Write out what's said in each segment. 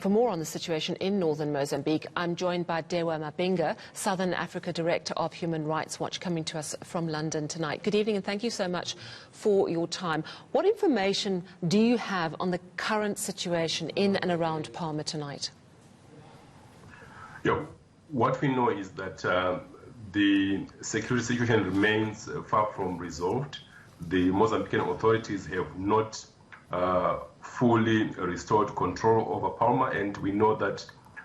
For more on the situation in northern Mozambique, I'm joined by Dewa Mavhinga, Southern Africa Director of Human Rights Watch, coming to us from London tonight. Good evening and thank you so much for your time. What information do you have on the current situation in and around Palma tonight? Yeah, what we know is that the security situation remains far from resolved. The Mozambican authorities have not fully restored control over Palma, and we know that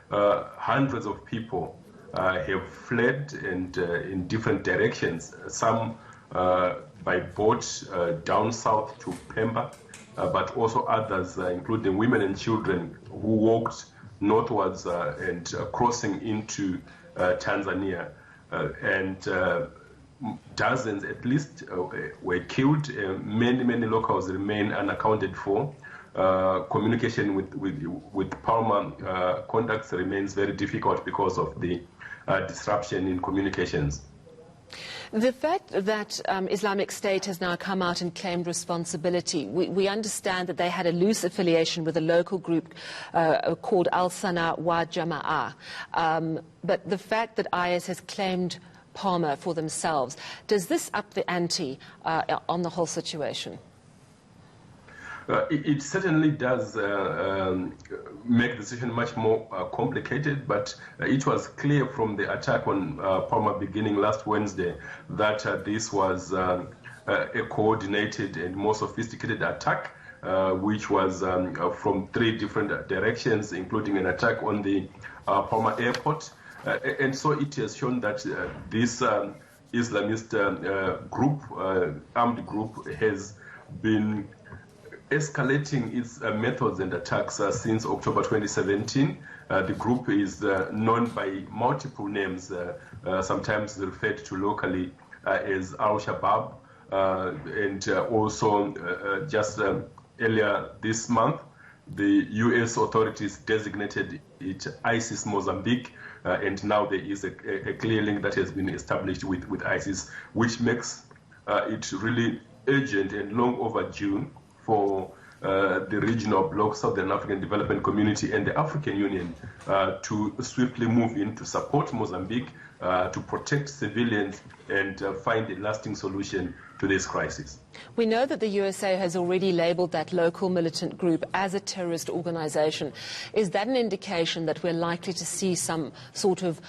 hundreds of people have fled and in different directions, some by boat down south to Pemba, but also others, including women and children, who walked northwards and crossing into Tanzania. Dozens at least were killed. Many locals remain unaccounted for. Communication with Palma contacts remains very difficult because of the disruption in communications. The fact that Islamic State has now come out and claimed responsibility, we understand that they had a loose affiliation with a local group called Al-Sana wa Jama'ah. But the fact that IS has claimed Palma for themselves, does this up the ante on the whole situation? It certainly does make the situation much more complicated, but it was clear from the attack on Palma beginning last Wednesday that this was a coordinated and more sophisticated attack, which was from 3 different directions, including an attack on the Palma airport. And so it has shown that this Islamist group, armed group, has been escalating its methods and attacks since October 2017. The group is known by multiple names, sometimes referred to locally as Al-Shabaab, and also just earlier this month, the U.S. authorities designated it ISIS Mozambique, and now there is a clear link that has been established with ISIS, which makes it really urgent and long overdue for the regional bloc, Southern African Development Community, and the African Union to swiftly move in to support Mozambique, to protect civilians and find a lasting solution to this crisis. We know that the USA has already labelled that local militant group as a terrorist organisation. Is that an indication that we're likely to see some sort of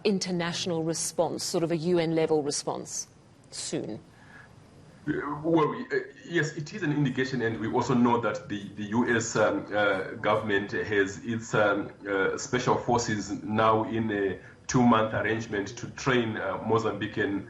international response, sort of a UN-level response soon? Well, yes, it is an indication, and we also know that the U.S. government has its special forces now in a 2-month arrangement to train Mozambican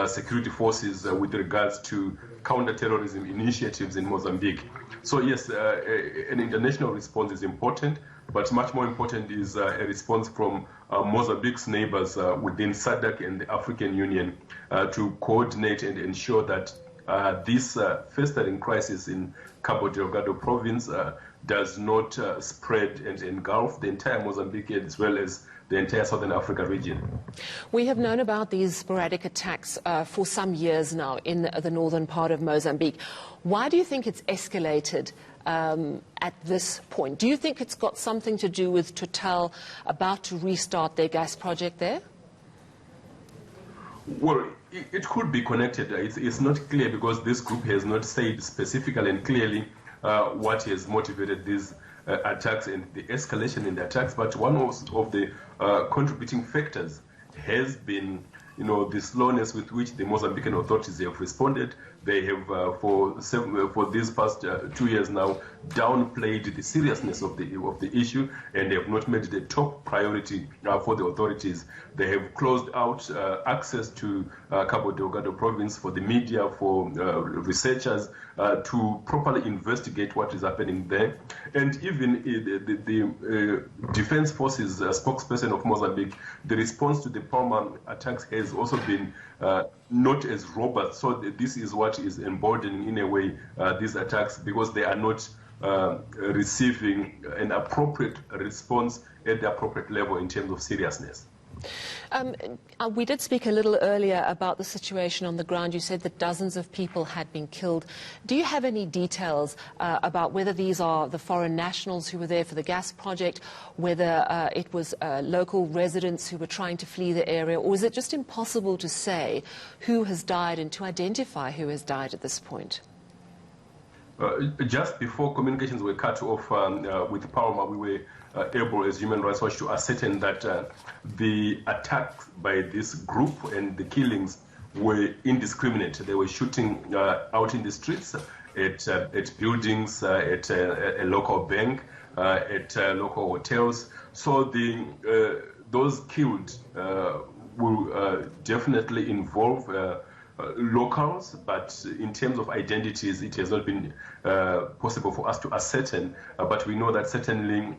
security forces with regards to counter-terrorism initiatives in Mozambique. So yes, an international response is important, but much more important is a response from Mozambique's neighbors within SADC and the African Union to coordinate and ensure that this festering crisis in Cabo Delgado province does not spread and engulf the entire Mozambique as well as the entire Southern Africa region. We have known about these sporadic attacks for some years now in the northern part of Mozambique. Why do you think it's escalated at this point? Do you think it's got something to do with Total about to restart their gas project there? Well, it could be connected. It's not clear because this group has not said specifically and clearly what has motivated these attacks and the escalation in the attacks. But one of the contributing factors has been, the slowness with which the Mozambican authorities have responded. They have, for these past 2 years now, downplayed the seriousness of the issue, and they have not made it a top priority for the authorities. They have closed out access to Cabo Delgado province for the media, for researchers to properly investigate what is happening there. And even the Defense Forces spokesperson of Mozambique, the response to the Palma attacks has also been not as robust. So this is what is emboldening, in a way, these attacks, because they are not receiving an appropriate response at the appropriate level in terms of seriousness. We did speak a little earlier about the situation on the ground. You said that dozens of people had been killed. Do you have any details about whether these are the foreign nationals who were there for the gas project, whether it was local residents who were trying to flee the area, or is it just impossible to say who has died and to identify who has died at this point? Just before communications were cut off with Palma, we were able, as Human Rights Watch, to ascertain that the attacks by this group and the killings were indiscriminate. They were shooting out in the streets, at buildings, at a local bank, at local hotels. So those killed will definitely involve locals, but in terms of identities, it has not been possible for us to ascertain. But we know that certainly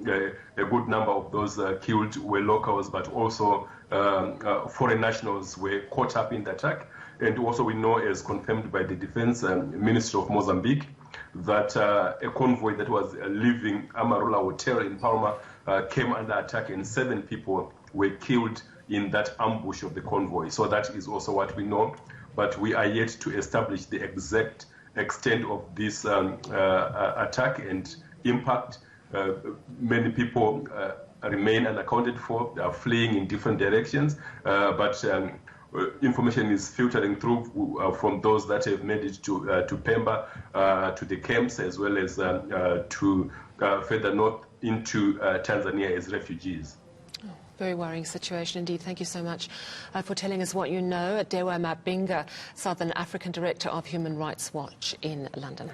a good number of those killed were locals, but also foreign nationals were caught up in the attack. And also we know, as confirmed by the Defense Ministry of Mozambique, that a convoy that was leaving Amarula Hotel in Palma came under attack, and 7 people were killed in that ambush of the convoy. So that is also what we know. But we are yet to establish the exact extent of this attack and impact. Many people remain unaccounted for, fleeing in different directions, but information is filtering through from those that have made it to Pemba, to the camps, as well as to further north into Tanzania as refugees. Very worrying situation indeed. Thank you so much for telling us what you know. Dewa Mavhinga, Southern African Director of Human Rights Watch in London.